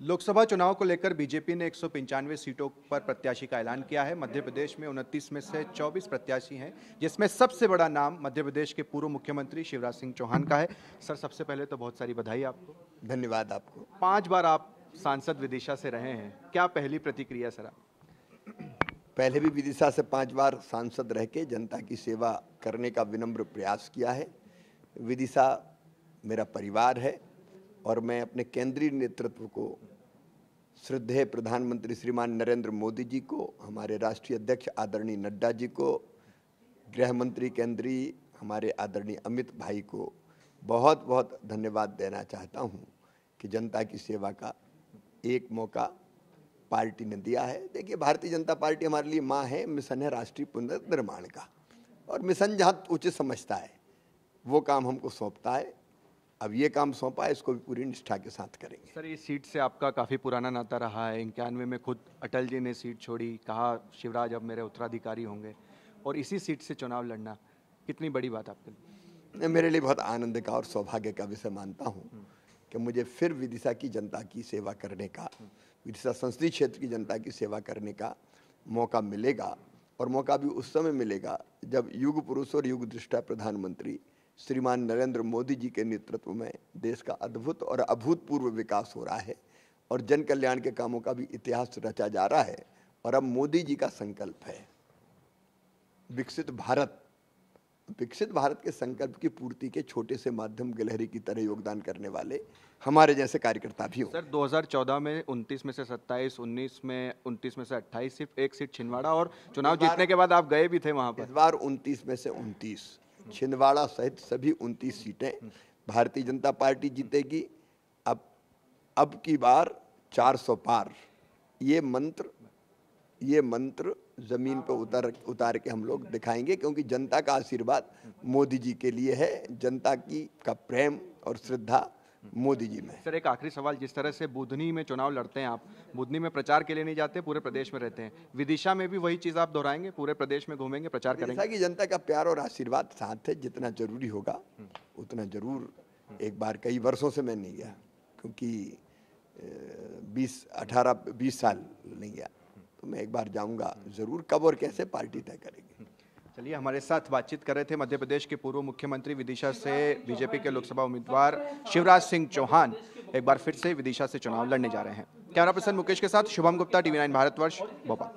लोकसभा चुनाव को लेकर बीजेपी ने 195 सीटों पर प्रत्याशी का ऐलान किया है। मध्य प्रदेश में 29 में से 24 प्रत्याशी हैं, जिसमें सबसे बड़ा नाम मध्य प्रदेश के पूर्व मुख्यमंत्री शिवराज सिंह चौहान का है। सर, सबसे पहले तो बहुत सारी बधाई आपको। धन्यवाद आपको। 5 बार आप सांसद विदिशा से रहे हैं, क्या पहली प्रतिक्रिया सर? पहले भी विदिशा से 5 बार सांसद रह के जनता की सेवा करने का विनम्र प्रयास किया है। विदिशा मेरा परिवार है और मैं अपने केंद्रीय नेतृत्व को, श्रद्धेय प्रधानमंत्री श्रीमान नरेंद्र मोदी जी को, हमारे राष्ट्रीय अध्यक्ष आदरणीय नड्डा जी को, गृह मंत्री केंद्रीय हमारे आदरणीय अमित भाई को बहुत बहुत धन्यवाद देना चाहता हूं कि जनता की सेवा का एक मौका पार्टी ने दिया है। देखिए, भारतीय जनता पार्टी हमारे लिए माँ है, मिशन है राष्ट्रीय पुनर्निर्माण का, और मिशन जहाँ उचित समझता है वो काम हमको सौंपता है। अब ये काम सौंपा है, इसको भी पूरी निष्ठा के साथ करेंगे। सर, इस सीट से आपका काफ़ी पुराना नाता रहा है। 91 में खुद अटल जी ने सीट छोड़ी, कहा शिवराज अब मेरे उत्तराधिकारी होंगे, और इसी सीट से चुनाव लड़ना कितनी बड़ी बात आपके लिए? मेरे लिए बहुत आनंद का और सौभाग्य का विषय मानता हूँ कि मुझे फिर विदिशा की जनता की सेवा करने का, विदिशा संसदीय क्षेत्र की जनता की सेवा करने का मौका मिलेगा। और मौका भी उस समय मिलेगा जब युग पुरुष और युग दृष्टा प्रधानमंत्री श्रीमान नरेंद्र मोदी जी के नेतृत्व में देश का अद्भुत और अभूतपूर्व विकास हो रहा है और जन कल्याण के कामों का भी इतिहास रचा जा रहा है। और अब मोदी जी का संकल्प है विकसित भारत। विकसित भारत के संकल्प की पूर्ति के छोटे से माध्यम गिलहरी की तरह योगदान करने वाले हमारे जैसे कार्यकर्ता भी हो। सर, 2014 में 29 में से 27, 19 में 29 में से 28, सिर्फ एक सीट छिंदवाड़ा, और चुनाव जीतने के बाद आप गए भी थे वहां पर। इस बार 29 में से 29, छिंदवाड़ा सहित सभी 29 सीटें भारतीय जनता पार्टी जीतेगी। अब की बार 400 पार, ये मंत्र जमीन पर उतार के हम लोग दिखाएंगे, क्योंकि जनता का आशीर्वाद मोदी जी के लिए है, जनता का प्रेम और श्रद्धा मोदी जी में। सर, एक आखिरी सवाल, जिस तरह से बुधनी में चुनाव लड़ते हैं आप, बुधनी में प्रचार के लिए नहीं जाते, पूरे प्रदेश में रहते हैं, विदिशा में भी वही चीज आप दोहराएंगे, पूरे प्रदेश में घूमेंगे, प्रचार करेंगे? विदिशा की जनता का प्यार और आशीर्वाद साथ है, जितना जरूरी होगा उतना जरूर। एक बार कई वर्षों से मैं नहीं गया, क्योंकि 20 साल नहीं गया, तो मैं एक बार जाऊंगा जरूर। कब और कैसे पार्टी तय करेगी। चलिए, हमारे साथ बातचीत कर रहे थे मध्य प्रदेश के पूर्व मुख्यमंत्री, विदिशा से बीजेपी के लोकसभा उम्मीदवार शिवराज सिंह चौहान एक बार फिर से विदिशा से चुनाव लड़ने जा रहे हैं। कैमरा पर्सन मुकेश के साथ शुभम गुप्ता, TV9 भारतवर्ष, भोपाल।